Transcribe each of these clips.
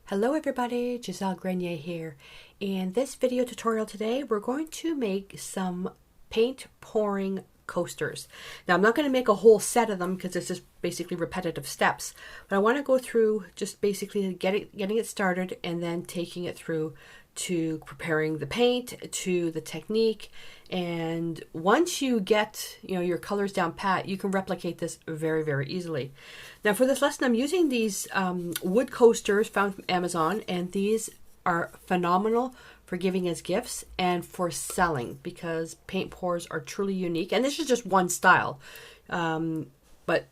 Hello everybody, Gisele Grenier here. In this video tutorial today, we're going to make some paint pouring coasters. Now I'm not going to make a whole set of them because it's just basically repetitive steps, but I want to go through just basically getting it started and then taking it through to preparing the paint, to the technique. And once you get your colors down pat, you can replicate this very easily. Now for this lesson, I'm using these wood coasters found from Amazon, and these are phenomenal for giving as gifts and for selling because paint pours are truly unique. And this is just one style, but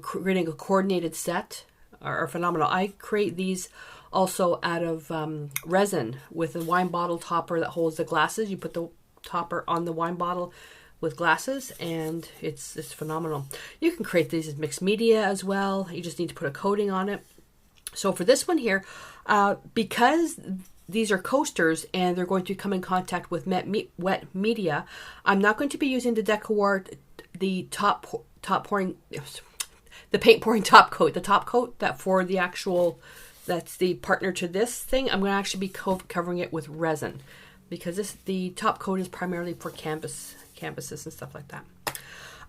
creating a coordinated set are phenomenal. I create these also out of resin with a wine bottle topper that holds the glasses. You put the topper on the wine bottle with glasses and it's phenomenal. You can create these as mixed media as well. You just need to put a coating on it. So for this one here, because these are coasters and they're going to come in contact with wet media, I'm not going to be using the DecoArt, the paint pouring top coat, the top coat that for the actual, that's the partner to this thing. I'm going to actually be covering it with resin because the top coat is primarily for canvases and stuff like that.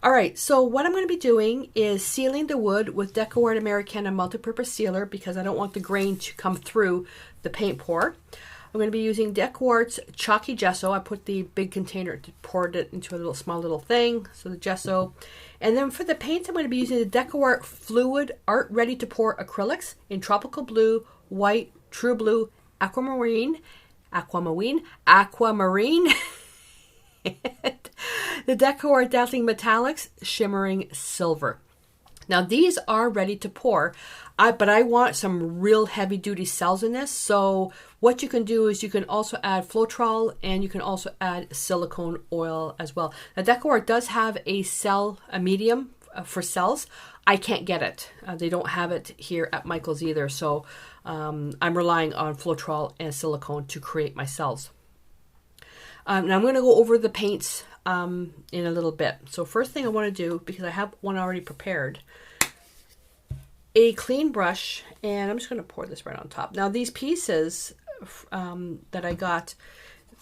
All right, so what I'm going to be doing is sealing the wood with DecoArt Americana multipurpose sealer because I don't want the grain to come through the paint pour. I'm going to be using DecoArt's chalky gesso. I put the big container, poured it into a small little thing, so the gesso. And then for the paints, I'm going to be using the DecoArt Fluid Art Ready to Pour acrylics in tropical blue, white, true blue, aquamarine, and the DecoArt Dazzling Metallics Shimmering Silver. Now these are ready to pour, but I want some real heavy duty cells in this. So what you can do is you can also add Floetrol and you can also add silicone oil as well. Now DecoArt does have a medium for cells. I can't get it. They don't have it here at Michael's either. So I'm relying on Floetrol and silicone to create my cells. Now I'm going to go over the paints in a little bit. So first thing I want to do, because I have one already prepared, a clean brush, and I'm just going to pour this right on top. Now these pieces that I got,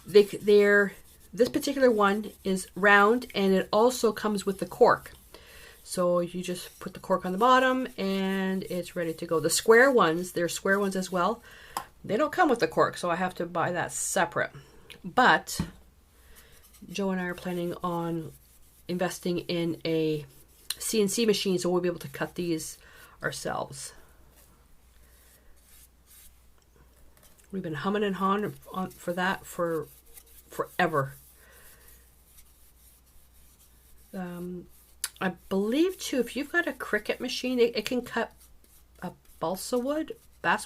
this particular one is round and it also comes with the cork. So you just put the cork on the bottom and it's ready to go. The square ones, they're square ones as well. They don't come with the cork, so I have to buy that separate. But Joe and I are planning on investing in a CNC machine, so we'll be able to cut these ourselves. We've been humming and hawing for that for forever. I believe too, if you've got a Cricut machine, it can cut a balsa wood. But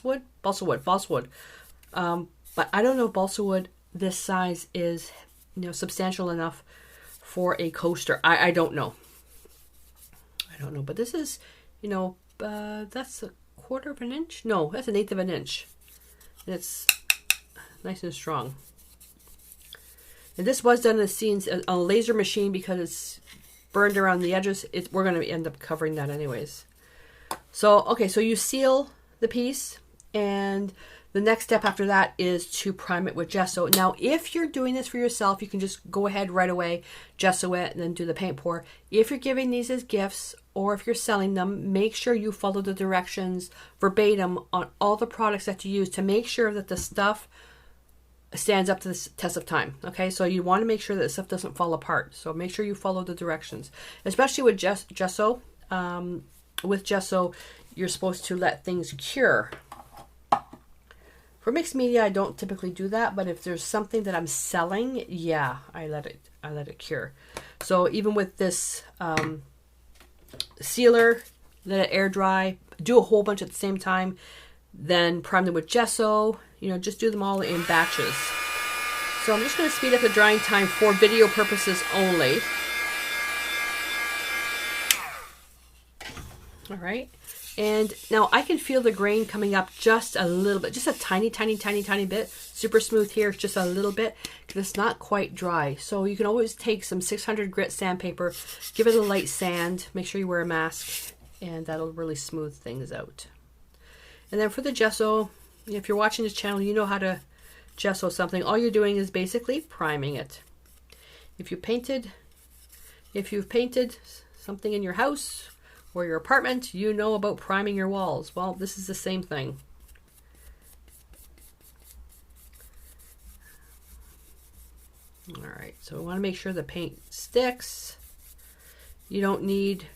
I don't know if balsa wood this size is substantial enough for a coaster. I don't know. But this is that's 1/4 of an inch. No, that's 1/8 of an inch. And it's nice and strong. And this was done on a laser machine because it's burned around the edges. We're going to end up covering that anyways. So okay, so you seal the piece, and the next step after that is to prime it with gesso. Now, if you're doing this for yourself, you can just go ahead right away, gesso it, and then do the paint pour. If you're giving these as gifts or if you're selling them, make sure you follow the directions verbatim on all the products that you use to make sure that the stuff stands up to the test of time. Okay, so you want to make sure that the stuff doesn't fall apart. So make sure you follow the directions, especially with gesso. With gesso, you're supposed to let things cure. For mixed media, I don't typically do that, but if there's something that I'm selling, yeah, I let it cure. So even with this sealer, let it air dry, do a whole bunch at the same time, then prime them with gesso. Just do them all in batches. So I'm just going to speed up the drying time for video purposes only. All right. And now I can feel the grain coming up just a little bit, just a tiny bit. Super smooth here, it's just a little bit because it's not quite dry. So you can always take some 600 grit sandpaper, give it a light sand, make sure you wear a mask, and that'll really smooth things out. And then for the gesso, If you're watching this channel, you know how to gesso something. All you're doing is basically priming it. If you've painted something in your house or your apartment, you know about priming your walls. Well, this is the same thing. All right, so we want to make sure the paint sticks. You don't need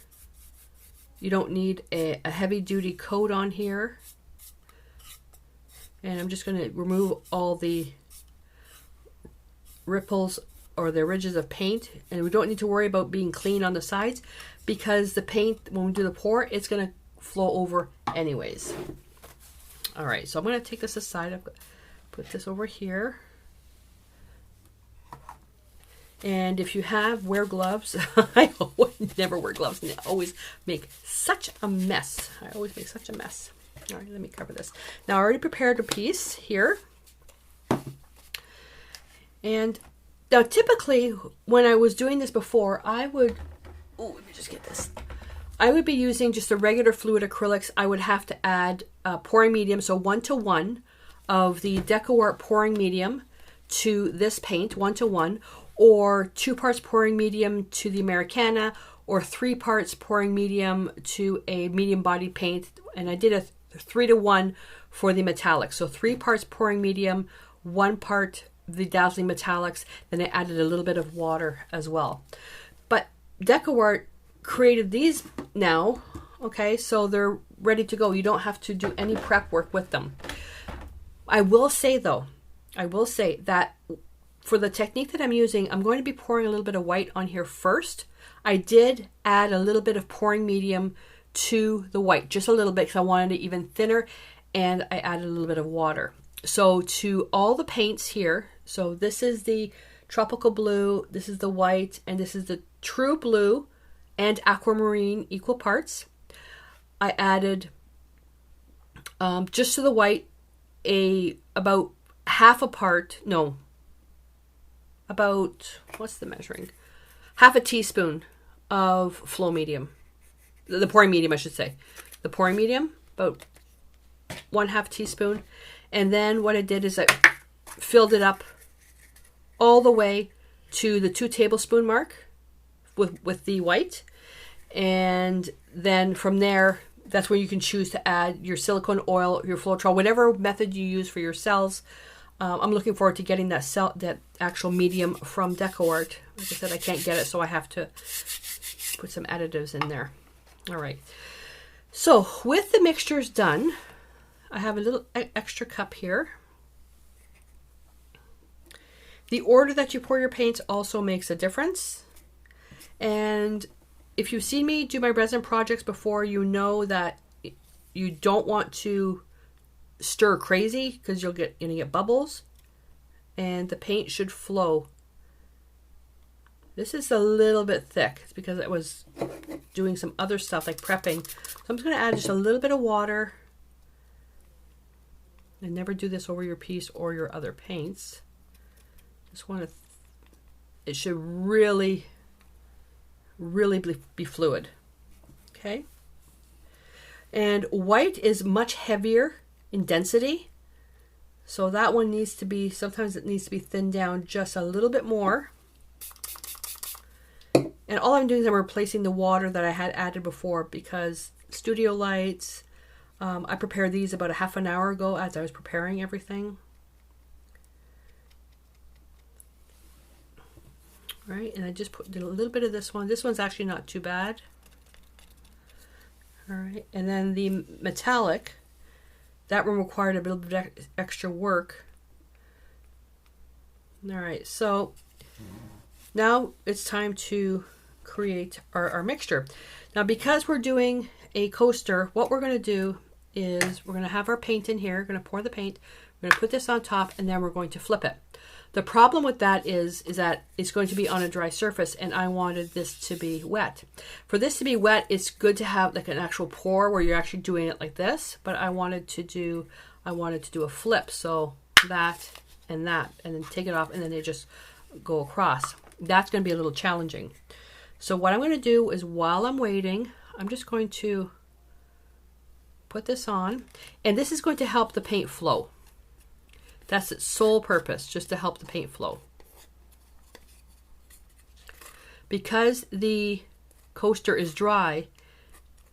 a heavy-duty coat on here. And I'm just going to remove all the ripples or the ridges of paint. And we don't need to worry about being clean on the sides, because the paint, when we do the pour, it's going to flow over anyways. All right, so I'm going to take this aside. I've put this over here. And if you have, wear gloves. I would never wear gloves, and they always make such a mess. I always make such a mess. All right, let me cover this. Now I already prepared a piece here. And now typically when I was doing this before, I would, oh, let me just get this. I would be using just a regular fluid acrylics. I would have to add pouring medium, so 1:1 of the DecoArt pouring medium to this paint, 1:1, or 2 parts pouring medium to the Americana, or 3 parts pouring medium to a medium body paint. And I did a 3:1 for the metallics. So 3 parts pouring medium, 1 part the dazzling metallics, then I added a little bit of water as well. But DecoArt created these now, okay, so they're ready to go. You don't have to do any prep work with them. I will say though, that for the technique that I'm using, I'm going to be pouring a little bit of white on here first. I did add a little bit of pouring medium to the white, just a little bit, because I wanted it even thinner, and I added a little bit of water. So to all the paints here, so this is the tropical blue, this is the white, and this is the true blue and aquamarine equal parts. I added just to the white about half a part, no, about, what's the measuring? Half a teaspoon of flow medium. The pouring medium, I should say. The pouring medium, about 1/2 teaspoon. And then what I did is I filled it up all the way to the 2 tablespoon mark with the white. And then from there, that's where you can choose to add your silicone oil, your Floetrol, whatever method you use for your cells. I'm looking forward to getting that actual medium from DecoArt. Like I said, I can't get it, so I have to put some additives in there. All right. So with the mixtures done, I have a little extra cup here. The order that you pour your paints also makes a difference. And if you've seen me do my resin projects before, you know that you don't want to stir crazy, because you'll get bubbles, and the paint should flow. This is a little bit thick. It's because I was doing some other stuff like prepping. So I'm just going to add just a little bit of water. And never do this over your piece or your other paints. Just want to, it should really be fluid. Okay. And white is much heavier in density, so that one needs to be, sometimes it needs to be thinned down just a little bit more. And all I'm doing is I'm replacing the water that I had added before, because studio lights, I prepared these about a half an hour ago as I was preparing everything. All right, and I just did a little bit of this one. This one's actually not too bad. All right, and then the metallic, that one required a little bit of extra work. All right, so now it's time to create our mixture. Now, because we're doing a coaster, what we're going to do is we're going to have our paint in here. We're going to pour the paint. We're going to put this on top, and then we're going to flip it. The problem with that is that it's going to be on a dry surface, and I wanted this to be wet. For this to be wet, it's good to have like an actual pour where you're actually doing it like this, but I wanted to do a flip, so that, and then take it off, and then they just go across. That's going to be a little challenging. So what I'm going to do is, while I'm waiting, I'm just going to put this on, and this is going to help the paint flow. That's its sole purpose, just to help the paint flow. Because the coaster is dry,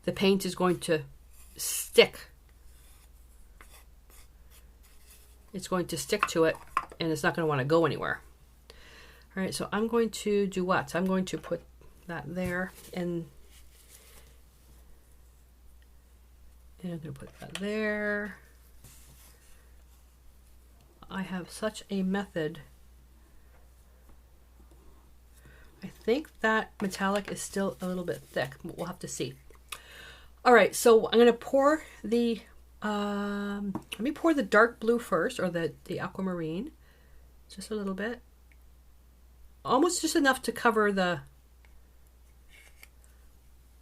the paint is going to stick. It's going to stick to it, and it's not going to want to go anywhere. All right, so I'm going to do what? I'm going to put that there, and I'm going to put that there. I have such a method. I think that metallic is still a little bit thick, but we'll have to see. All right, so I'm going to pour the, let me pour the dark blue first, or the aquamarine, just a little bit. Almost just enough to cover the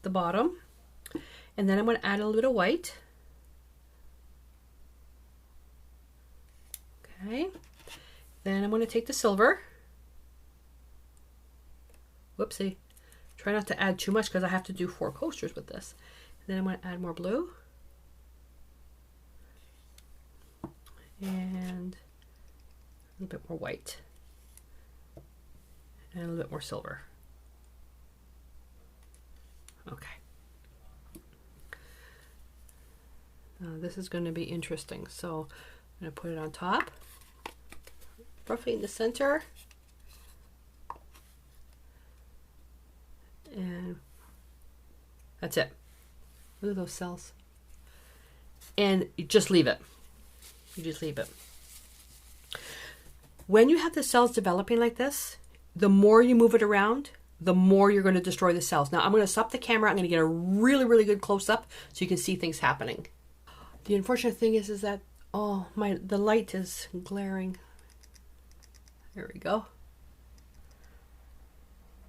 bottom. And then I'm going to add a little bit of white. Okay. Then I'm going to take the silver. Whoopsie. Try not to add too much because I have to do 4 coasters with this. And then I'm going to add more blue. And a little bit more white. And a little bit more silver. Okay. This is going to be interesting. So I'm going to put it on top, roughly in the center. And that's it. Look at those cells. And you just leave it. You just leave it. When you have the cells developing like this, the more you move it around, the more you're going to destroy the cells. Now I'm going to stop the camera. I'm going to get a really, really good close-up so you can see things happening. The unfortunate thing is that the light is glaring. There we go.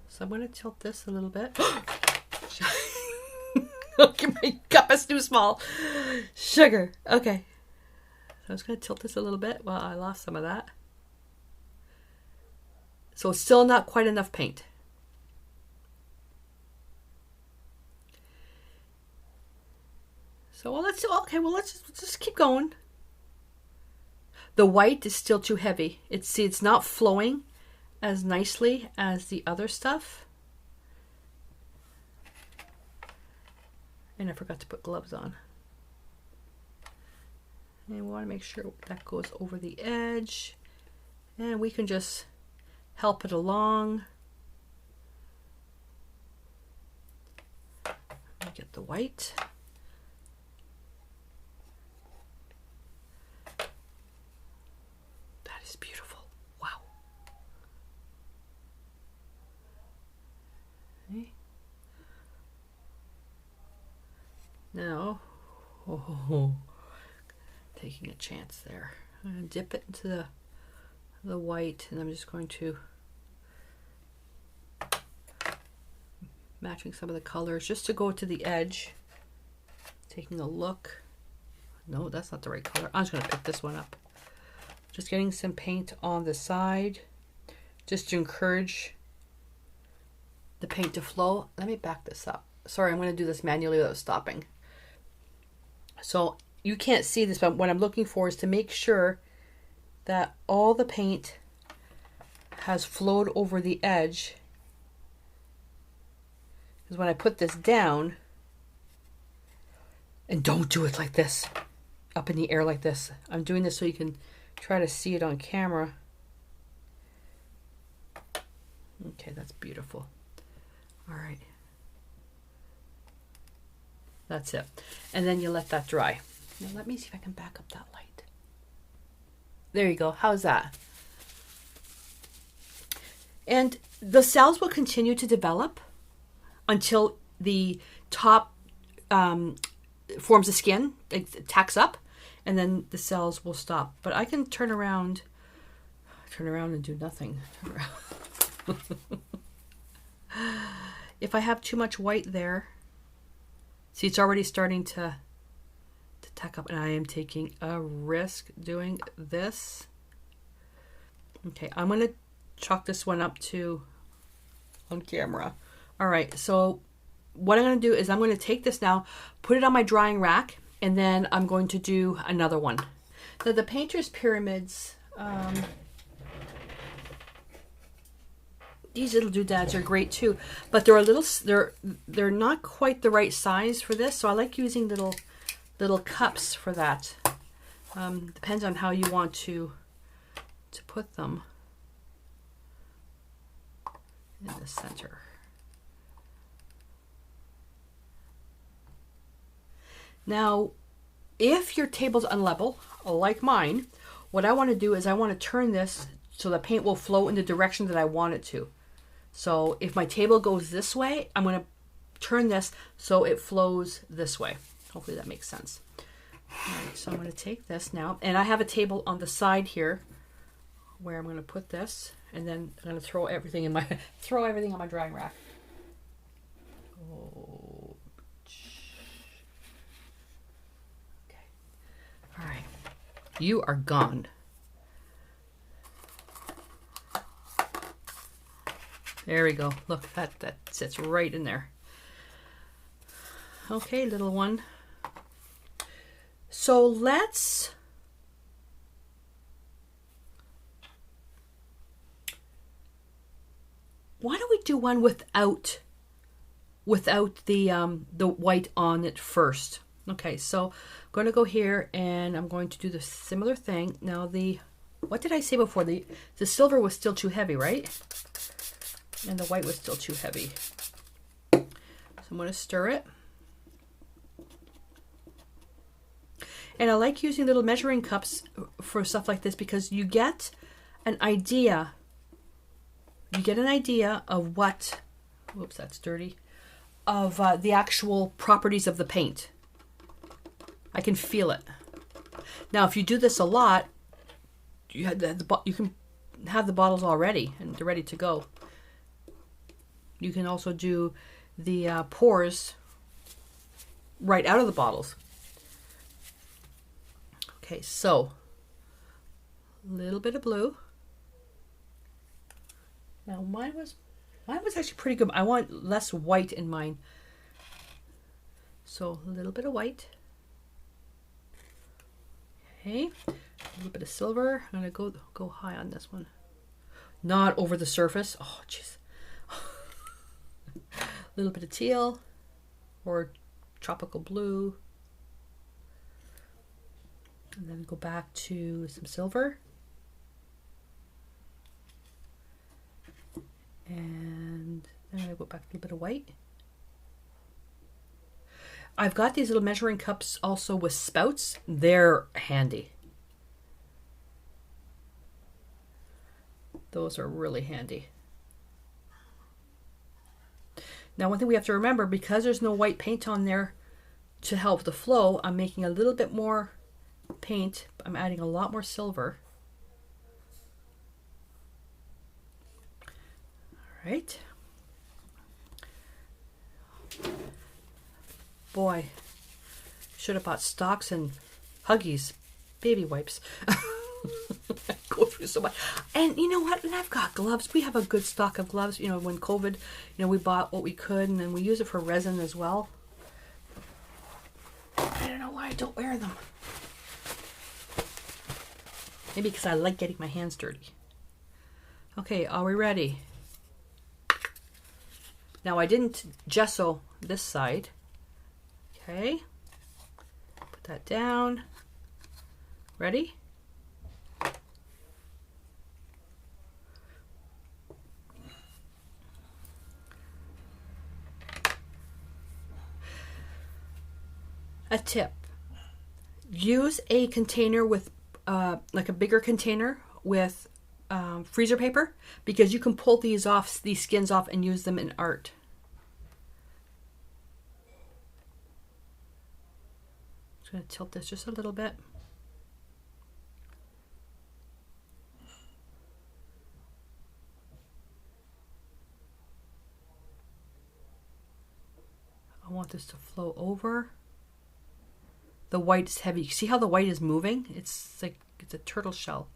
So I'm going to tilt this a little bit. Okay, my cup is too small. Sugar. Okay. So I was going to tilt this a little bit. Well, I lost some of that. So it's still not quite enough paint. So let's just keep going. The white is still too heavy. It's not flowing as nicely as the other stuff. And I forgot to put gloves on. And we want to make sure that goes over the edge. And we can just help it along. Let me get the white. That is beautiful. Wow. Okay. Now, taking a chance there. I'm going to dip it into the white, and I'm just going to matching some of the colors just to go to the edge. Taking a look. No, that's not the right color. I'm just going to pick this one up. Just getting some paint on the side just to encourage the paint to flow. Let me back this up. Sorry, I'm going to do this manually without stopping. So you can't see this, but what I'm looking for is to make sure that all the paint has flowed over the edge. Because when I put this down, and don't do it like this, up in the air like this. I'm doing this so you can try to see it on camera. Okay, that's beautiful. All right. That's it. And then you let that dry. Now let me see if I can back up that light. There you go. How's that? And the cells will continue to develop until the top forms the skin, it tacks up, and then the cells will stop. But I can turn around and do nothing. Turn around. If I have too much white there, see, it's already starting to tack up, and I am taking a risk doing this. Okay, I'm going to chalk this one up to on camera. All right, so what I'm going to do is I'm going to take this now, put it on my drying rack, And then I'm going to do another one. Now the painter's pyramids, these little doodads are great too, but they're a little, they're not quite the right size for this, so I like using little cups for that. Depends on how you want to put them in the center. Now, if your table's unlevel, like mine, what I want to do is I want to turn this so the paint will flow in the direction that I want it to. So if my table goes this way, I'm going to turn this so it flows this way. Hopefully that makes sense. All right, so I'm going to take this now, and I have a table on the side here where I'm going to put this, and then I'm going to throw everything in my on my drying rack. Oh. Okay. All right. You are gone. There we go. Look, that sits right in there. Okay, little one. So let's why don't we do one without the white on it first? Okay, so I'm going to go here and I'm going to do the similar thing. Now what did I say before? The silver was still too heavy, right? And the white was still too heavy. So I'm going to stir it. And I like using little measuring cups for stuff like this because you get an idea. You get an idea of what, whoops, that's dirty, of the actual properties of the paint. I can feel it. Now, if you do this a lot, you can have the bottles all ready and they're ready to go. You can also do the pours right out of the bottles. Okay, so a little bit of blue. Now mine was actually pretty good. I want less white in mine. So a little bit of white. Okay, a little bit of silver. I'm gonna go high on this one. Not over the surface. Oh, jeez. A little bit of teal or tropical blue. And then go back to some silver. And then I'm going to go back to a little bit of white. I've got these little measuring cups also with spouts. They're handy. Those are really handy. Now, one thing we have to remember, because there's no white paint on there to help the flow, I'm making a little bit more paint. I'm adding a lot more silver. All right. Boy, should have bought Stocks and Huggies baby wipes. Go through so much. And you know what? And I've got gloves. We have a good stock of gloves. You know, when COVID, we bought what we could, and then we use it for resin as well. I don't know why I don't wear them. Maybe because I like getting my hands dirty. Okay, are we ready? Now I didn't gesso this side. Okay. Put that down. Ready? A tip. Use a container with like a bigger container with freezer paper, because you can pull these skins off and use them in art. Just going to tilt this just a little bit. I want this to flow over. The white is heavy. See how the white is moving? It's like it's a turtle shell.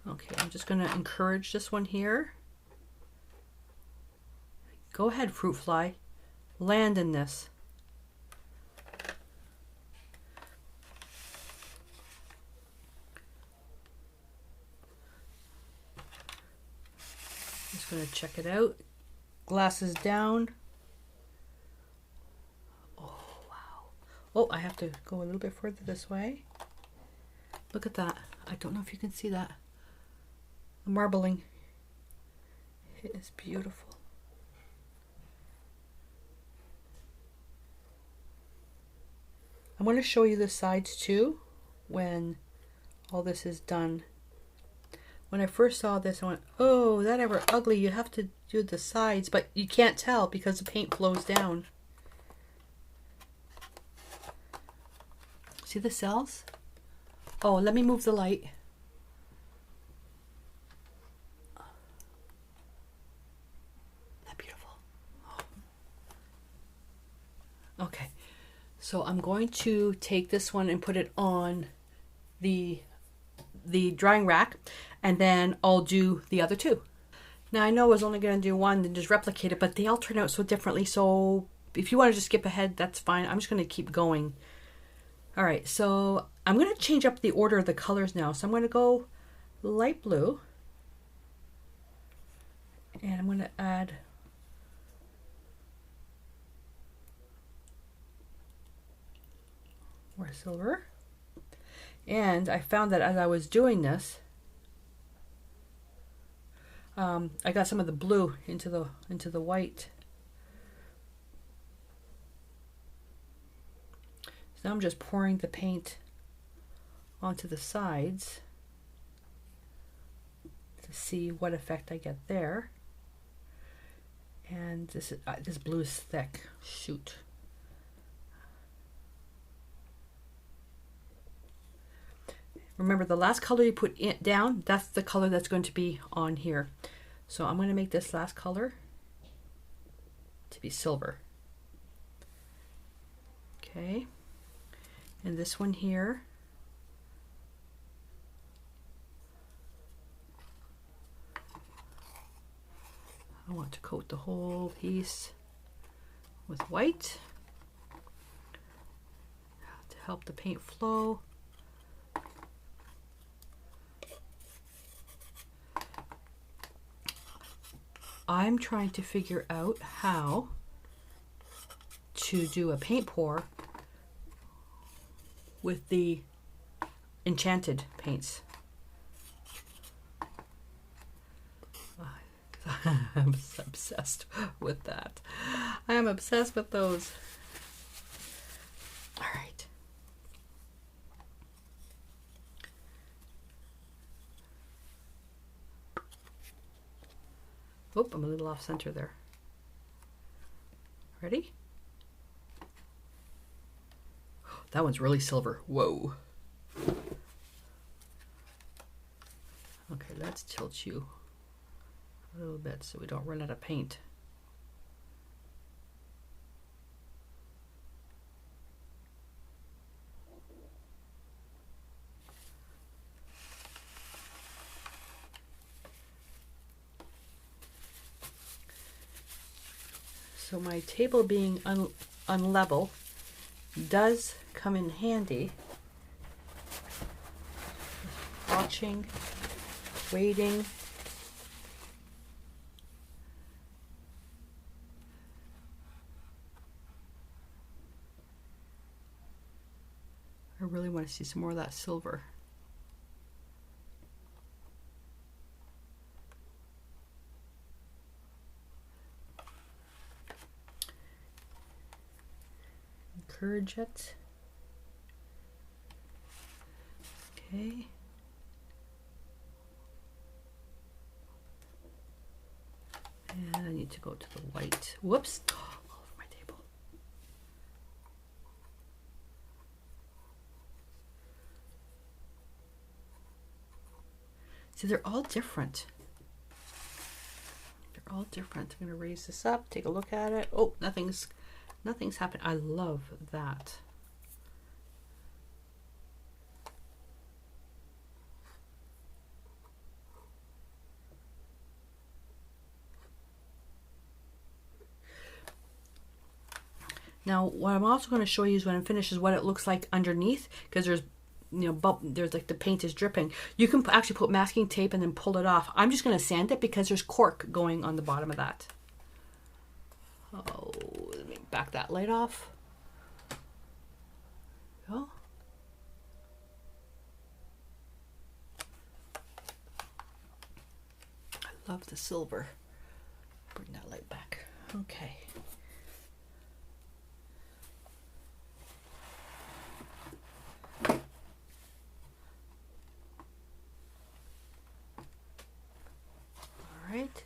Okay, I'm just going to encourage this one here. Go ahead, fruit fly. Land in this. just going to check it out. Glasses down. Oh, wow. Oh, I have to go a little bit further this way. Look at that. I don't know if you can see that. The marbling. It is beautiful. I'm going to show you the sides too when all this is done. When I first saw this, I went, oh, that ever ugly. You have to do the sides, but you can't tell because the paint flows down. See the cells? Oh, let me move the light. That beautiful. Okay, so I'm going to take this one and put it on the drying rack, and then I'll do the other two. Now I know I was only going to do one and just replicate it, but they all turn out so differently, so if you want to just skip ahead, that's fine. I'm just going to keep going. Alright, so I'm going to change up the order of the colors now. So I'm going to go light blue, and I'm going to add more silver. And I found that as I was doing this, I got some of the blue into the white. So now I'm just pouring the paint onto the sides to see what effect I get there. And this blue is thick. Shoot. Remember, the last color you put down, that's the color that's going to be on here. So I'm going to make this last color to be silver. Okay. And this one here, I want to coat the whole piece with white to help the paint flow. I'm trying to figure out how to do a paint pour with the enchanted paints. I'm obsessed with that. I am obsessed with those. All right. Oh, I'm a little off center there. Ready? That one's really silver. Whoa. Okay, let's tilt you a little bit so we don't run out of paint. So my table being unlevel does come in handy. Watching, waiting. I really want to see some more of that silver. Encourage it. Okay. And I need to go to the white. Whoops. All over my table. See, they're all different. They're all different. I'm going to raise this up, take a look at it. Oh, nothing's happened. I love that. Now, what I'm also going to show you is when I'm finished is what it looks like underneath, because there's you know, bump, there's like the paint is dripping. You can actually put masking tape and then pull it off. I'm just going to sand it because there's cork going on the bottom of that. Oh, let me back that light off. Oh. I love the silver. Bring that light back. Okay. All right.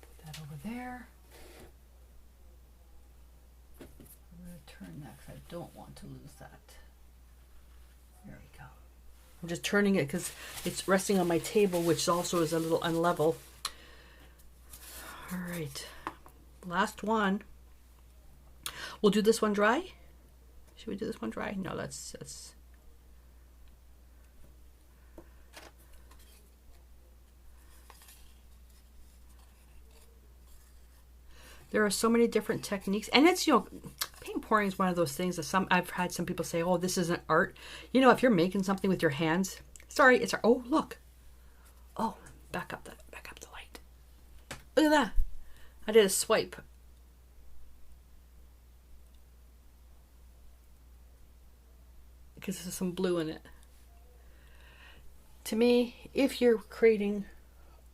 Put that over there. I'm going to turn that because I don't want to lose that. There we go. I'm just turning it because it's resting on my table, which also is a little unlevel. All right, last one. We'll do this one dry. Should we do this one dry? No, that's. There are so many different techniques, and it's, you know, paint pouring is one of those things that I've had some people say, oh, this isn't art. You know, if you're making something with your hands, sorry, it's art. Oh, look. Oh, back up the light. Look at that. I did a swipe. Because there's some blue in it. To me, if you're creating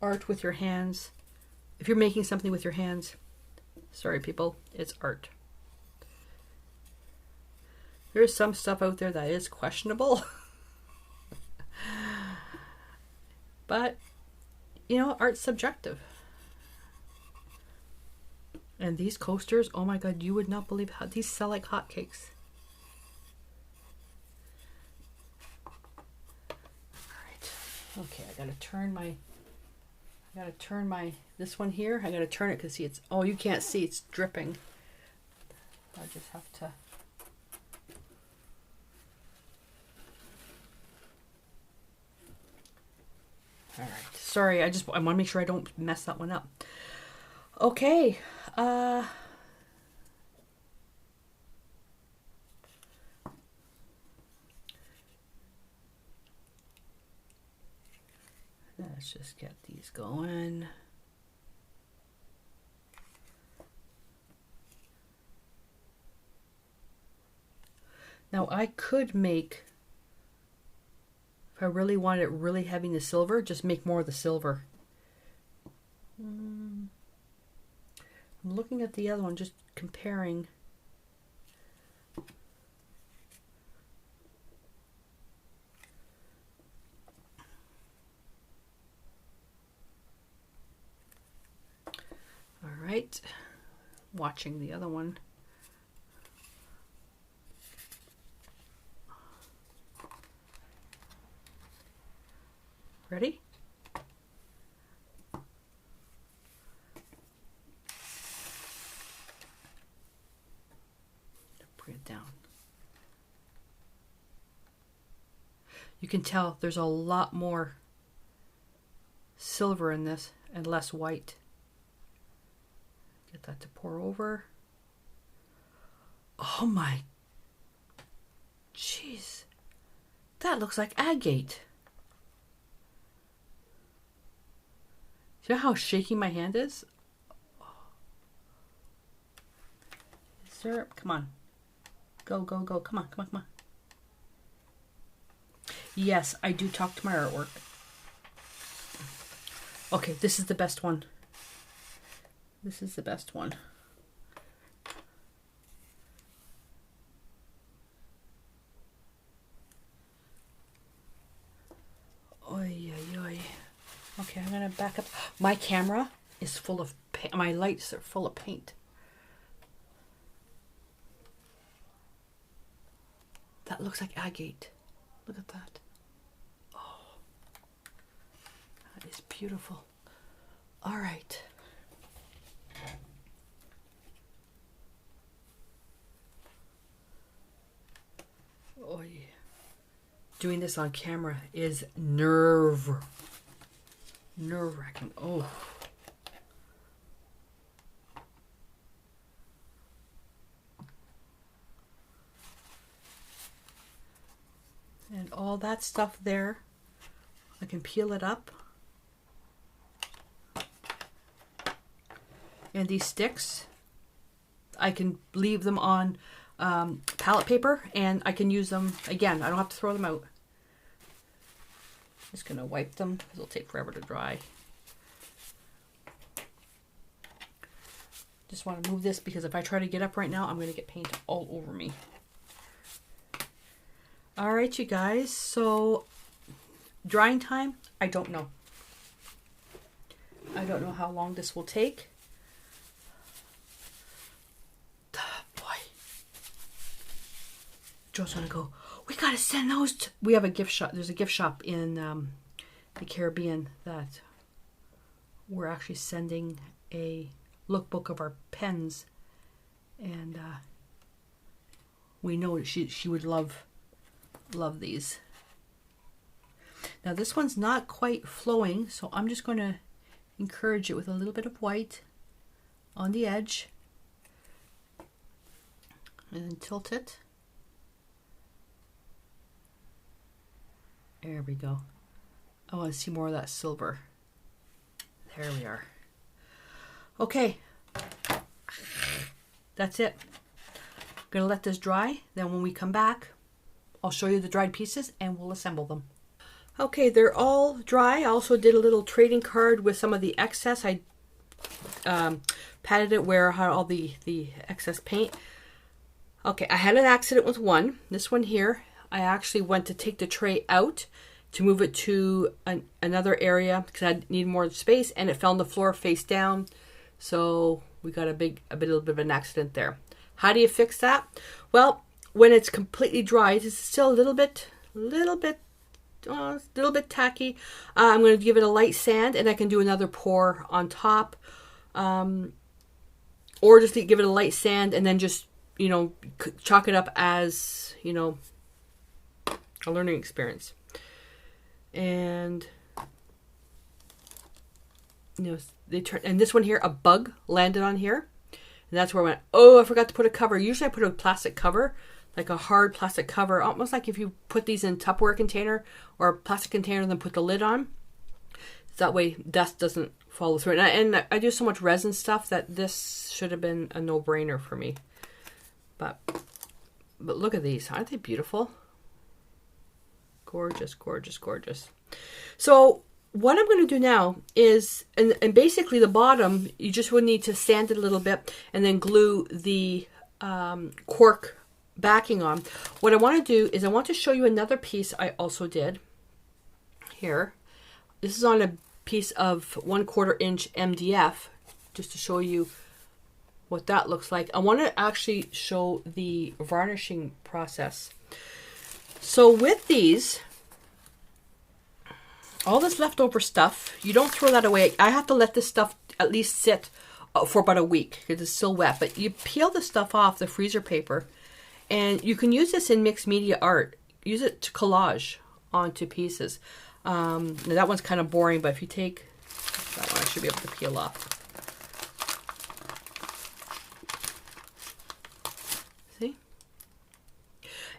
art with your hands, if you're making something with your hands, sorry people, it's art. There's some stuff out there that is questionable. But, you know, art's subjective. And these coasters, oh my God, you would not believe how these sell like hotcakes. Alright. Okay, I gotta turn my, this one here, I gotta turn it because see, it's, oh, you can't see, it's dripping. I just have to. All right, sorry, I want to make sure I don't mess that one up. Okay, let's just get these going. Now I could make, if I really wanted it really heavy in the silver, just make more of the silver. I'm looking at the other one, just comparing. All right, watching the other one. Ready? Bring it down. You can tell there's a lot more silver in this and less white. Get that to pour over. Oh my, jeez. That looks like agate. See how shaky my hand is? Syrup, come on. Go, go, go. Come on, come on, come on. Yes, I do talk to my artwork. Okay, this is the best one. This is the best one. Oy, oy, oy. Okay, I'm gonna back up. My camera is full of paint. My lights are full of paint. That looks like agate. Look at that. Oh, that is beautiful. All right. Oh yeah. Doing this on camera is nerve-wracking. Oh. And all that stuff there, I can peel it up. And these sticks, I can leave them on palette paper, and I can use them again. I don't have to throw them out. Just gonna wipe them because it'll take forever to dry. Just want to move this because if I try to get up right now, I'm gonna get paint all over me. All right, you guys, so drying time, I don't know. I don't know how long this will take. Boy. Joe's gonna go, we gotta send those to... We have a gift shop. There's a gift shop in the Caribbean that we're actually sending a lookbook of our pens. And we know that she would love these. Now this one's not quite flowing, so I'm just going to encourage it with a little bit of white on the edge and then tilt it. There we go. I want to see more of that silver. There we are. Okay, that's it. I'm going to let this dry, then when we come back I'll show you the dried pieces and we'll assemble them. Okay, they're all dry. I also did a little trading card with some of the excess. I patted it where I had all the excess paint. Okay, I had an accident with one. This one here, I actually went to take the tray out to move it to another area because I need more space, and it fell on the floor face down. So we got a little bit of an accident there. How do you fix that? Well, when it's completely dry, it's still a little bit tacky. I'm going to give it a light sand, and I can do another pour on top, or just give it a light sand and then just, you know, chalk it up as, you know, a learning experience. And you know, and this one here, a bug landed on here, and that's where I went, oh, I forgot to put a cover. Usually I put a plastic cover, like a hard plastic cover, almost like if you put these in a Tupperware container or a plastic container and then put the lid on. That way dust doesn't follow through. And I do so much resin stuff that this should have been a no-brainer for me. But look at these. Aren't they beautiful? Gorgeous, gorgeous, gorgeous. So what I'm going to do now is, and basically the bottom, you just would need to sand it a little bit and then glue the cork backing on. What I want to do is I want to show you another piece I also did here. This is on a piece of 1/4 inch MDF, just to show you what that looks like. I want to actually show the varnishing process. So with these, all this leftover stuff, you don't throw that away. I have to let this stuff at least sit for about a week because it's still wet. But you peel the stuff off the freezer paper, and you can use this in mixed media art. Use it to collage onto pieces. Now that one's kind of boring, but if you take that one, I should be able to peel off. See?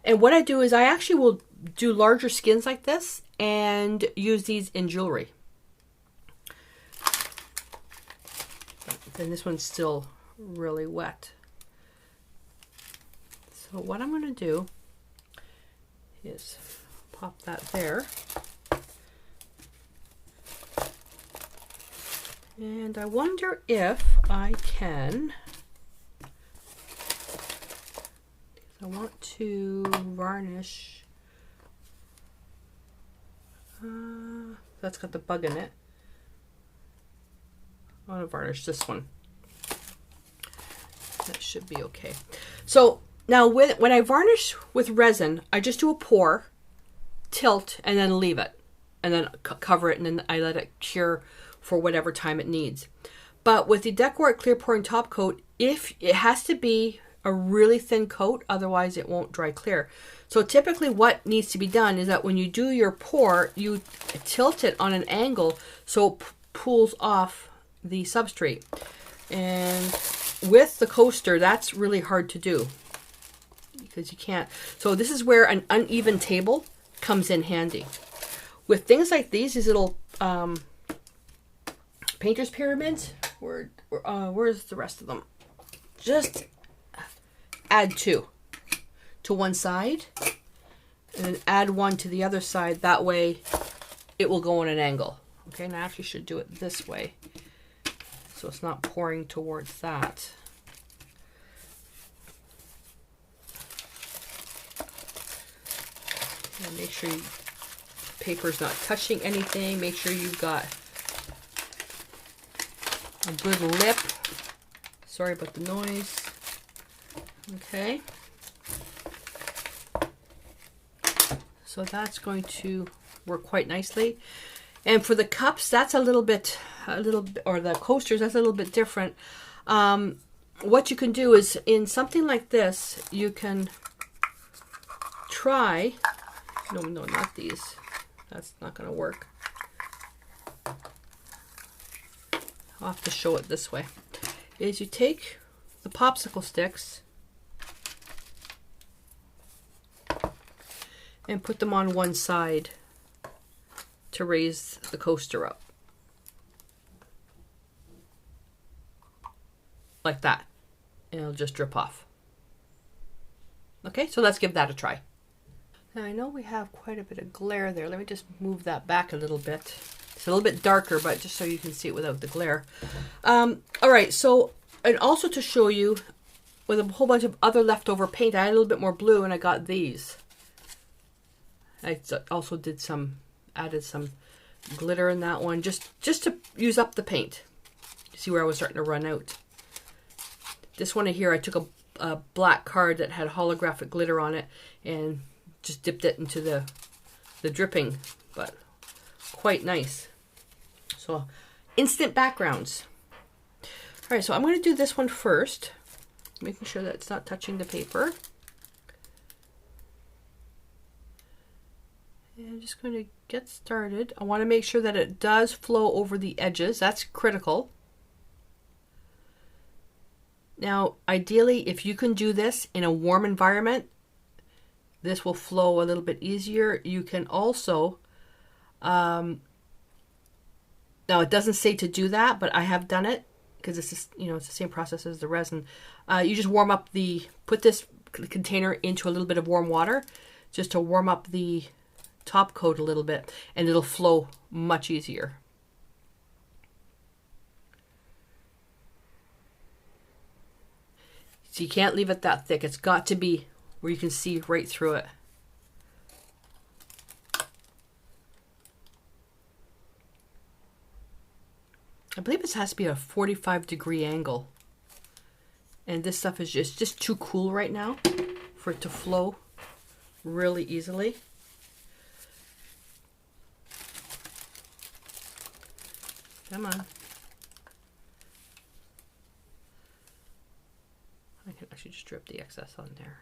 And what I do is I actually will do larger skins like this and use these in jewelry. And this one's still really wet. So what I'm going to do is pop that there. And I wonder if I can, I want to varnish, that's got the bug in it. I want to varnish this one. That should be okay. So now when I varnish with resin, I just do a pour, tilt, and then leave it. And then cover it, and then I let it cure for whatever time it needs. But with the Decor Art Clear Pouring Top Coat, if it has to be a really thin coat, otherwise it won't dry clear. So typically what needs to be done is that when you do your pour, you tilt it on an angle so it pulls off the substrate. And with the coaster, that's really hard to do because you can't. So this is where an uneven table comes in handy. With things like these little painter's pyramids, where's the rest of them? Just add two to one side and then add one to the other side. That way it will go on an angle. Okay, now I actually should do it this way so it's not pouring towards that. And make sure paper's not touching anything. Make sure you've got a good lip. Sorry about the noise. Okay. So that's going to work quite nicely. And for the cups, that's a little bit, or the coasters, that's a little bit different. What you can do is in something like this, you can try, no, not these. That's not going to work. I'll have to show it this way. Is you take the popsicle sticks and put them on one side to raise the coaster up. Like that. And it'll just drip off. Okay, so let's give that a try. Now I know we have quite a bit of glare there. Let me just move that back a little bit. It's a little bit darker, but just so you can see it without the glare. All right, so, and also to show you, with a whole bunch of other leftover paint, I had a little bit more blue and I got these. I also did added some glitter in that one, just to use up the paint. See where I was starting to run out. This one here, I took a black card that had holographic glitter on it and just dipped it into the dripping, but quite nice. So instant backgrounds. All right, so I'm going to do this one first, making sure that it's not touching the paper. And I'm just going to get started. I want to make sure that it does flow over the edges. That's critical. Now, ideally, if you can do this in a warm environment, this will flow a little bit easier. You can also, now it doesn't say to do that, but I have done it because it's just, it's the same process as the resin. You just warm up put this container into a little bit of warm water just to warm up the top coat a little bit, and it'll flow much easier. So you can't leave it that thick. It's got to be where you can see right through it. I believe this has to be a 45-degree angle. And this stuff is just too cool right now for it to flow really easily. Come on. I can actually just drip the excess on there.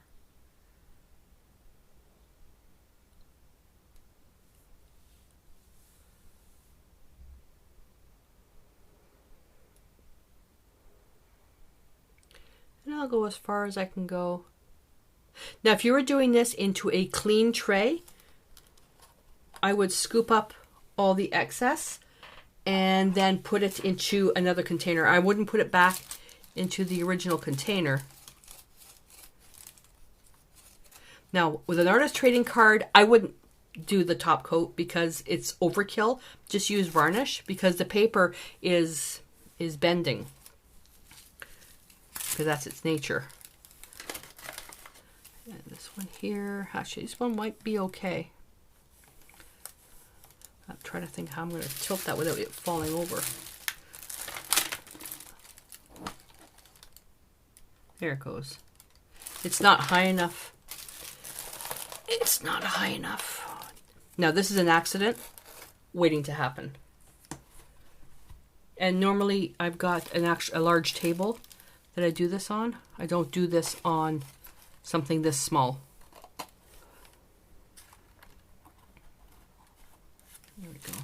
And I'll go as far as I can go. Now, if you were doing this into a clean tray, I would scoop up all the excess and then put it into another container. I wouldn't put it back into the original container. Now, with an artist trading card, I wouldn't do the top coat because it's overkill. Just use varnish because the paper is bending, because that's its nature. And this one here, actually this one might be okay. I'm trying to think how I'm going to tilt that without it falling over. There it goes. It's not high enough. It's not high enough. Now this is an accident waiting to happen. And normally I've got a large table that I do this on. I don't do this on something this small. There we go.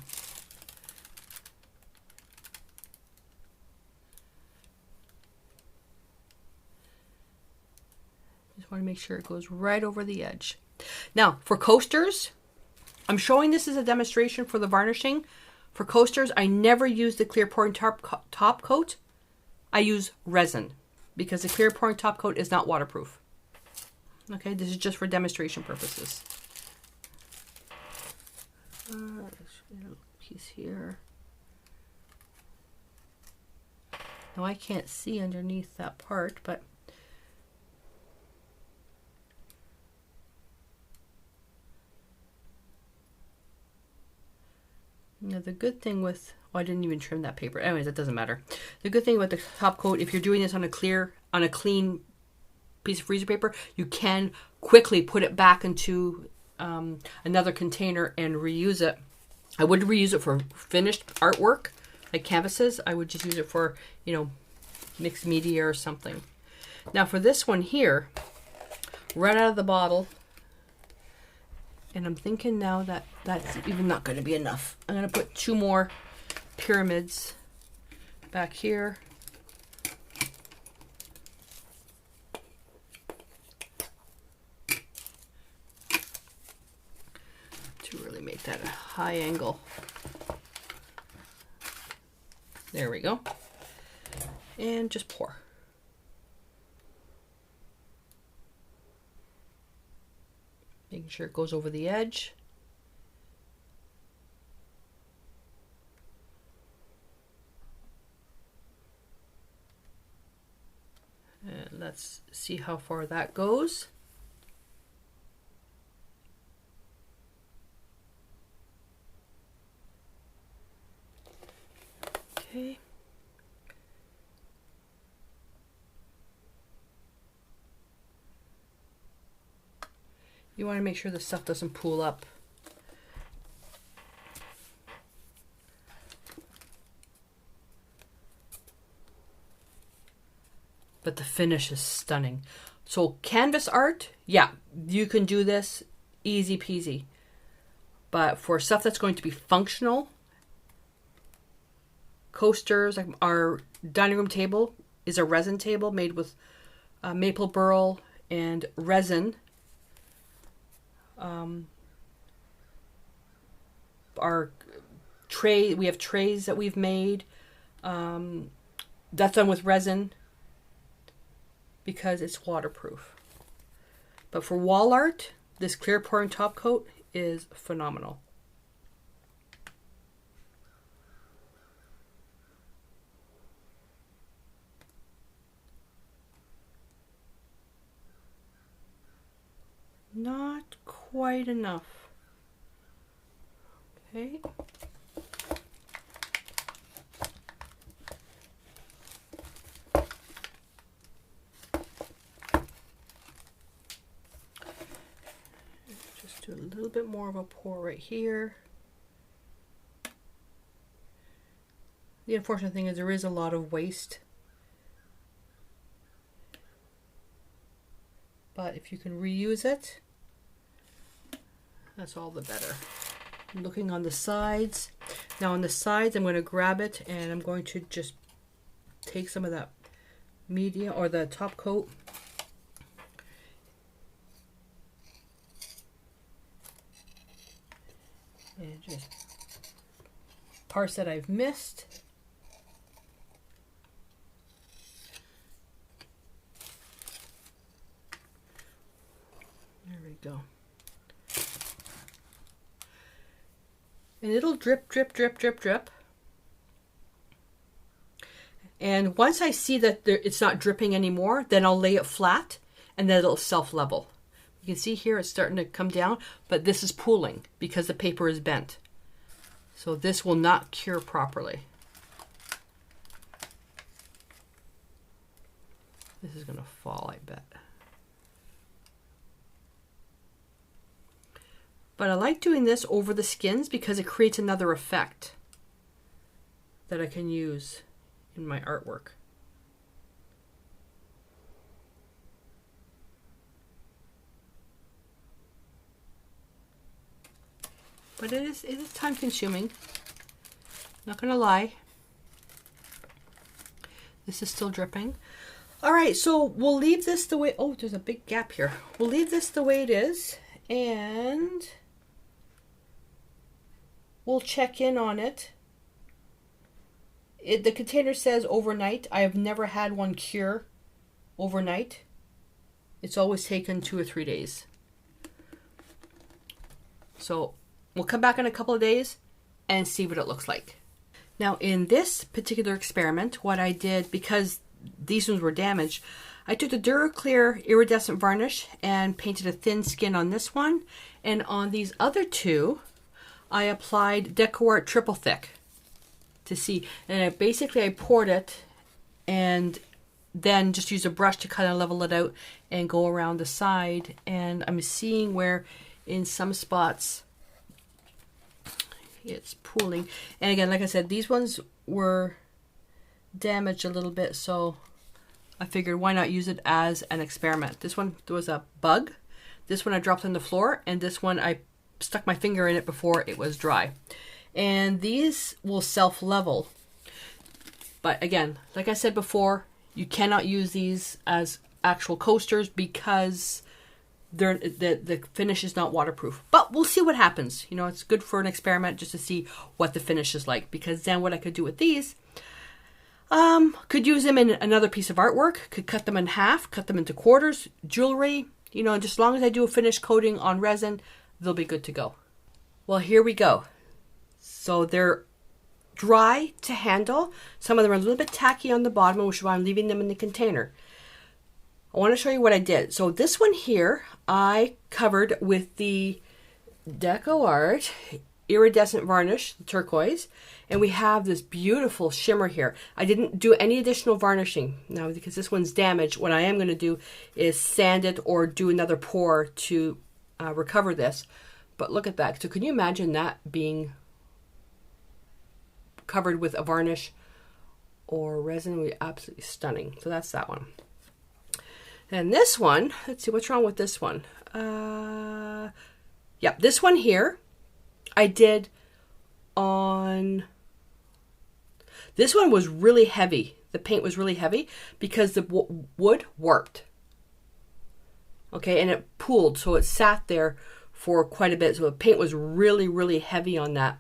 Just want to make sure it goes right over the edge. Now, for coasters, I'm showing this as a demonstration for the varnishing. For coasters, I never use the clear pouring top coat. I use resin because the clear pouring top coat is not waterproof. Okay, this is just for demonstration purposes. Piece here. Now I can't see underneath that part, but now the good thing with, oh, I didn't even trim that paper. Anyways, it doesn't matter. The good thing with the top coat, if you're doing this on a clean piece of freezer paper, you can quickly put it back into another container and reuse it. I wouldn't reuse it for finished artwork like canvases. I would just use it for, you know, mixed media or something. Now for this one here, right out of the bottle, and I'm thinking now that that's even not going to be enough. I'm going to put 2 more pyramids back here. To really make that a high angle. There we go. And just pour. Making sure it goes over the edge. And let's see how far that goes. Okay. You want to make sure the stuff doesn't pool up. But the finish is stunning. So canvas art, yeah, you can do this easy peasy. But for stuff that's going to be functional, coasters, like our dining room table is a resin table made with maple burl and resin. Our tray, we have trays that we've made. That's done with resin because it's waterproof. But for wall art, this clear pouring top coat is phenomenal. Not quite enough. Okay. Just do a little bit more of a pour right here. The unfortunate thing is there is a lot of waste. But if you can reuse it, that's all the better. I'm looking on the sides. Now on the sides, I'm going to grab it and I'm going to just take some of that media or the top coat. And just parts that I've missed. There we go. And it'll drip, drip, drip, drip, drip. And once I see that it's not dripping anymore, then I'll lay it flat and then it'll self-level. You can see here it's starting to come down, but this is pooling because the paper is bent. So this will not cure properly. This is going to fall, I bet. But I like doing this over the skins because it creates another effect that I can use in my artwork. But it is time consuming. Not gonna lie. This is still dripping. All right, so we'll leave this the way, oh, there's a big gap here. We'll leave this the way it is, and we'll check in on it. The container says overnight. I have never had one cure overnight. It's always taken 2 or 3 days. So we'll come back in a couple of days and see what it looks like. Now in this particular experiment, what I did, because these ones were damaged, I took the Duraclear iridescent varnish and painted a thin skin on this one. And on these other two, I applied DecoArt triple thick to see. And I poured it and then just use a brush to kind of level it out and go around the side. And I'm seeing where in some spots it's pooling. And again, like I said, these ones were damaged a little bit, so I figured why not use it as an experiment. This one, there was a bug. This one I dropped on the floor, and this one I stuck my finger in it before it was dry. And these will self-level. But again, like I said before, you cannot use these as actual coasters because the finish is not waterproof. But we'll see what happens. You know, it's good for an experiment just to see what the finish is like. Because then what I could do with these, could use them in another piece of artwork, could cut them in half, cut them into quarters, jewelry, you know, just as long as I do a finish coating on resin, they'll be good to go. Well, here we go. So they're dry to handle. Some of them are a little bit tacky on the bottom, which is why I'm leaving them in the container. I want to show you what I did. So this one here, I covered with the DecoArt iridescent varnish, turquoise, and we have this beautiful shimmer here. I didn't do any additional varnishing now because this one's damaged. What I am going to do is sand it or do another pour to recover this. But look at that. So can you imagine that being covered with a varnish or resin? It would be absolutely stunning. So that's that one. And this one, let's see, what's wrong with this one? Yeah, this one here, I did on... This one was really heavy. The paint was really heavy because the wood warped. Okay, and it pooled, so it sat there for quite a bit. So the paint was really, really heavy on that.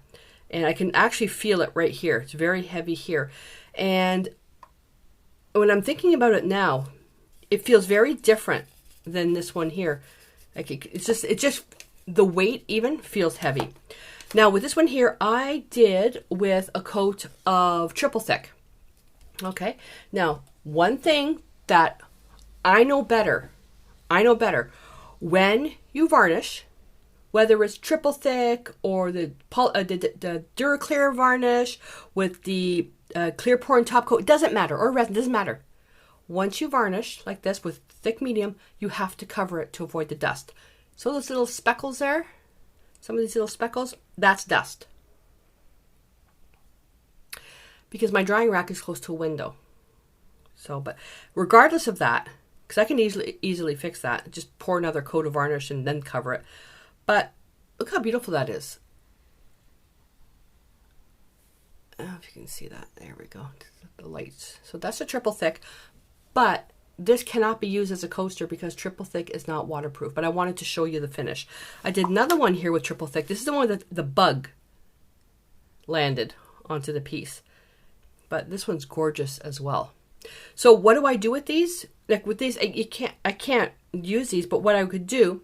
And I can actually feel it right here. It's very heavy here. And when I'm thinking about it now, it feels very different than this one here. Like it's just the weight even feels heavy. Now with this one here, I did with a coat of triple thick. Okay. Now, one thing that I know better, when you varnish, whether it's triple thick or the Duraclear varnish with the clear pouring top coat, it doesn't matter, or resin, doesn't matter. Once you varnish like this with thick medium, you have to cover it to avoid the dust. So those little speckles there, some of these little speckles, that's dust. Because my drying rack is close to a window. So, but regardless of that, because I can easily fix that, just pour another coat of varnish and then cover it. But look how beautiful that is. I don't know if you can see that. There we go. The lights. So that's a triple thick. But this cannot be used as a coaster because triple thick is not waterproof. But I wanted to show you the finish. I did another one here with triple thick. This is the one that the bug landed onto the piece. But this one's gorgeous as well. So what do I do with these? Like with these, I can't use these. But what I could do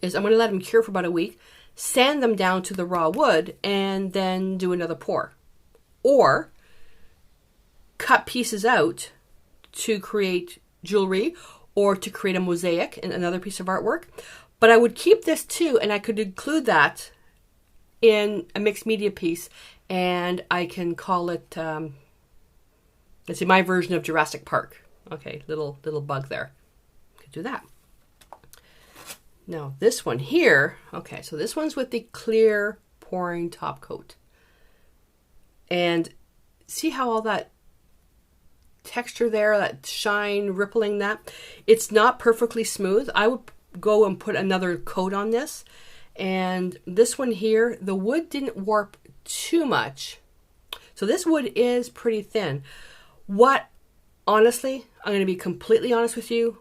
is I'm going to let them cure for about a week, sand them down to the raw wood, and then do another pour. Or cut pieces out to create jewelry or to create a mosaic and another piece of artwork. But I would keep this too, and I could include that in a mixed media piece, and I can call it, let's see, my version of Jurassic Park. Okay, little bug there. Could do that. Now this one here, okay, so this one's with the clear pouring top coat. And see how all that texture there, that shine, rippling that, it's not perfectly smooth. I would go and put another coat on this. And this one here, the wood didn't warp too much. So this wood is pretty thin. What, honestly, I'm going to be completely honest with you,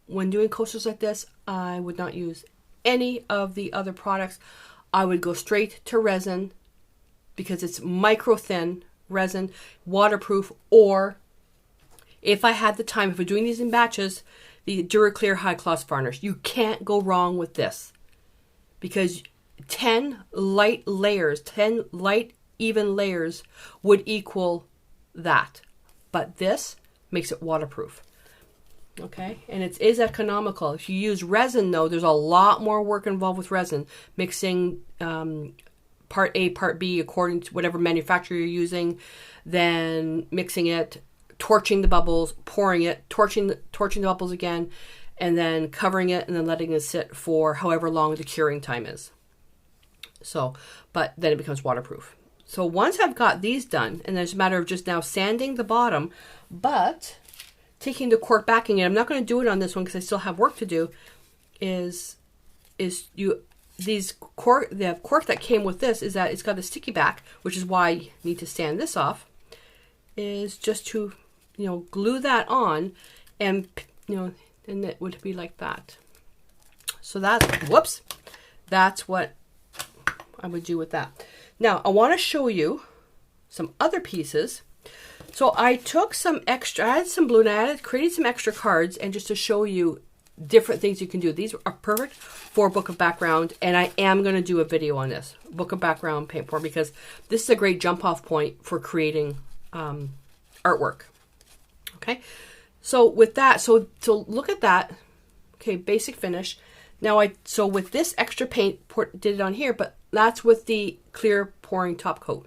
when doing coasters like this, I would not use any of the other products. I would go straight to resin because it's micro thin resin, waterproof, or if I had the time, if we're doing these in batches, the DuraClear High Gloss Varnish. You can't go wrong with this because 10 light layers, 10 light even layers would equal that. But this makes it waterproof. Okay, and it is economical. If you use resin, though, there's a lot more work involved with resin. Mixing part A, part B, according to whatever manufacturer you're using, then mixing it, torching the bubbles, pouring it, torching the bubbles again, and then covering it and then letting it sit for however long the curing time is. So, but then it becomes waterproof. So once I've got these done, and then it's a matter of just now sanding the bottom, but taking the cork backing, and I'm not going to do it on this one because I still have work to do, the cork that came with this is that it's got a sticky back, which is why you need to sand this off, is just to, glue that on, and, and it would be like that. So that's what I would do with that. Now, I want to show you some other pieces. So I took some extra, I had some blue, and I created some extra cards, and just to show you different things you can do. These are perfect for Book of Background, and I am going to do a video on this, Book of Background paint pour, because this is a great jump off point for creating artwork. Okay, so with that, so look at that. Okay, basic finish. Now so with this extra paint, did it on here, but that's with the clear pouring top coat.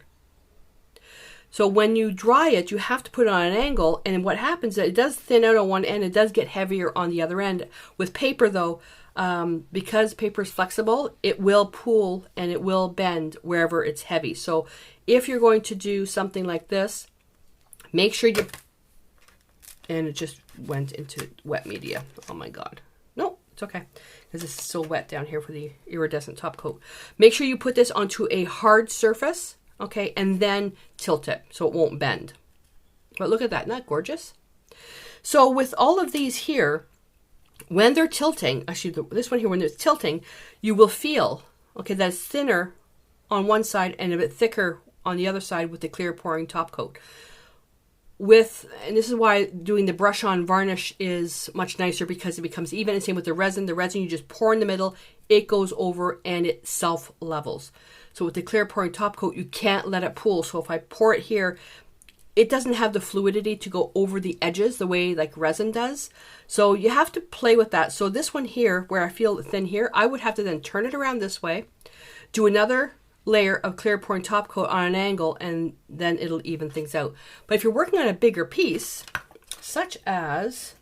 So when you dry it, you have to put it on an angle, and what happens is that it does thin out on one end, it does get heavier on the other end. With paper though, because paper is flexible, it will pull and it will bend wherever it's heavy. So if you're going to do something like this, make sure you, and it just went into wet media. Oh my God. No, it's okay, because this is still wet down here for the iridescent top coat. Make sure you put this onto a hard surface. Okay, and then tilt it so it won't bend. But look at that, isn't that gorgeous? So with all of these here, when they're tilting, actually this one here, when it's tilting, you will feel, okay, that it's thinner on one side and a bit thicker on the other side with the clear pouring top coat. And this is why doing the brush on varnish is much nicer, because it becomes even. And same with the resin. The resin you just pour in the middle, it goes over and it self levels. So with the clear pouring top coat, you can't let it pool. So if I pour it here, it doesn't have the fluidity to go over the edges the way like resin does. So you have to play with that. So this one here, where I feel thin here, I would have to then turn it around this way, do another layer of clear pouring top coat on an angle, and then it'll even things out. But if you're working on a bigger piece, such as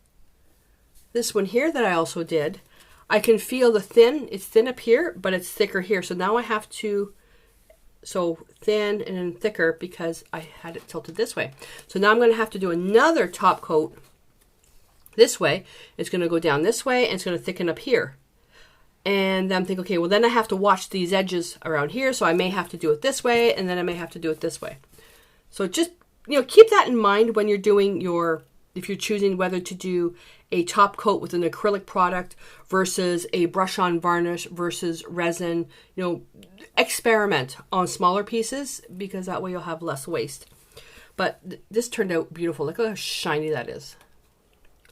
this one here that I also did, I can feel the thin, it's thin up here, but it's thicker here. So now I have to, so thin and then thicker because I had it tilted this way. So now I'm going to have to do another top coat this way. It's going to go down this way, and it's going to thicken up here. And then I'm thinking, okay, well then I have to watch these edges around here, so I may have to do it this way, and then I may have to do it this way. So just, keep that in mind when you're doing if you're choosing whether to do a top coat with an acrylic product versus a brush on varnish versus resin. Experiment on smaller pieces, because that way you'll have less waste. But this turned out beautiful. Look how shiny that is.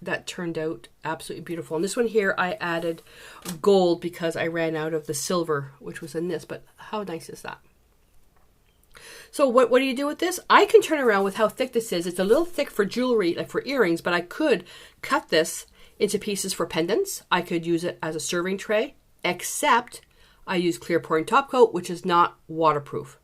That turned out absolutely beautiful. And this one here, I added gold because I ran out of the silver, which was in this. But how nice is that? So what do you do with this? I can turn around with how thick this is. It's a little thick for jewelry, like for earrings, but I could cut this into pieces for pendants. I could use it as a serving tray, except I use clear pouring top coat, which is not waterproof.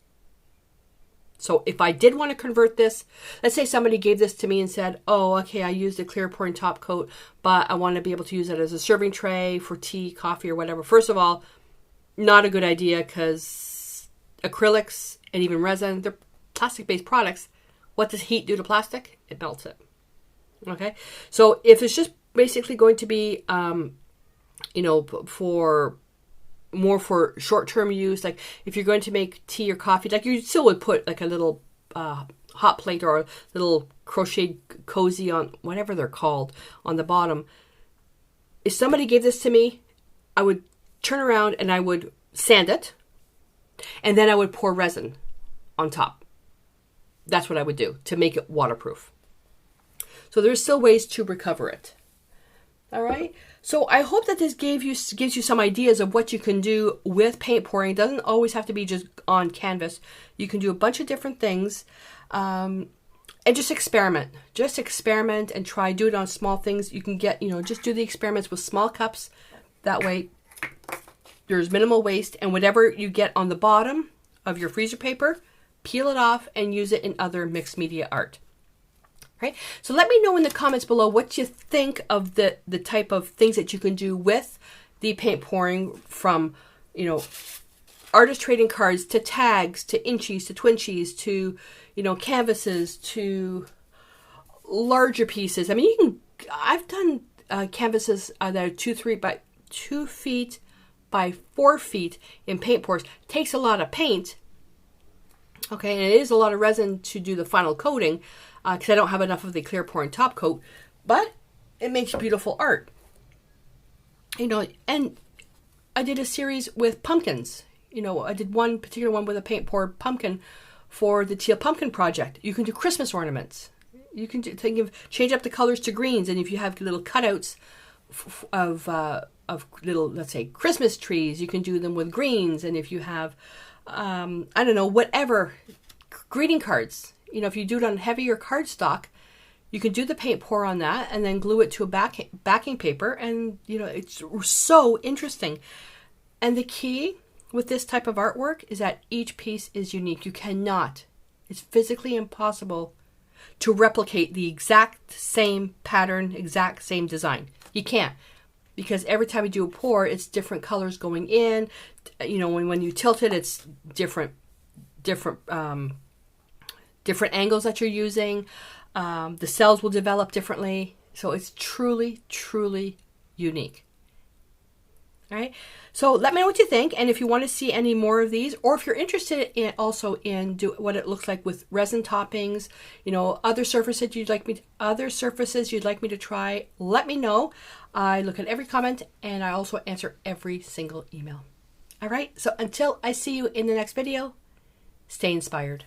So if I did want to convert this, let's say somebody gave this to me and said, oh, okay, I used a clear pouring top coat, but I want to be able to use it as a serving tray for tea, coffee, or whatever. First of all, not a good idea, because acrylics and even resin, they're plastic-based products. What does heat do to plastic? It melts it. Okay? So if it's just basically going to be, for short-term use, like if you're going to make tea or coffee, like you still would put like a little hot plate or a little crocheted cozy on, whatever they're called, on the bottom. If somebody gave this to me, I would turn around and I would sand it, and then I would pour resin on top. That's what I would do to make it waterproof. So there's still ways to recover it. All right. So I hope that this gives you some ideas of what you can do with paint pouring. It doesn't always have to be just on canvas. You can do a bunch of different things, and just experiment. Just experiment and try. Do it on small things. You can get, just do the experiments with small cups. That way there's minimal waste, and whatever you get on the bottom of your freezer paper, peel it off and use it in other mixed media art. Right? So let me know in the comments below what you think of the type of things that you can do with the paint pouring, from, artist trading cards to tags to inchies to twinchies to, canvases to larger pieces. I mean, I've done canvases that are 2 feet by 4 feet in paint pours. It takes a lot of paint. Okay, and it is a lot of resin to do the final coating, because I don't have enough of the clear pouring top coat, but it makes beautiful art. And I did a series with pumpkins. I did one particular one with a paint poured pumpkin for the Teal Pumpkin Project. You can do Christmas ornaments. You can change up the colors to greens, and if you have little cutouts of little, let's say, Christmas trees, you can do them with greens. And if you have, I don't know, whatever, greeting cards. If you do it on heavier cardstock, you can do the paint pour on that and then glue it to a backing paper. And, it's so interesting. And the key with this type of artwork is that each piece is unique. It's physically impossible to replicate the exact same pattern, exact same design. You can't. Because every time you do a pour, it's different colors going in. When you tilt it, it's different angles that you're using. The cells will develop differently. So it's truly, truly unique. All right. So let me know what you think. And if you want to see any more of these, or if you're interested in what it looks like with resin toppings, other surfaces you'd like me to try, let me know. I look at every comment, and I also answer every single email. All right. So until I see you in the next video, stay inspired.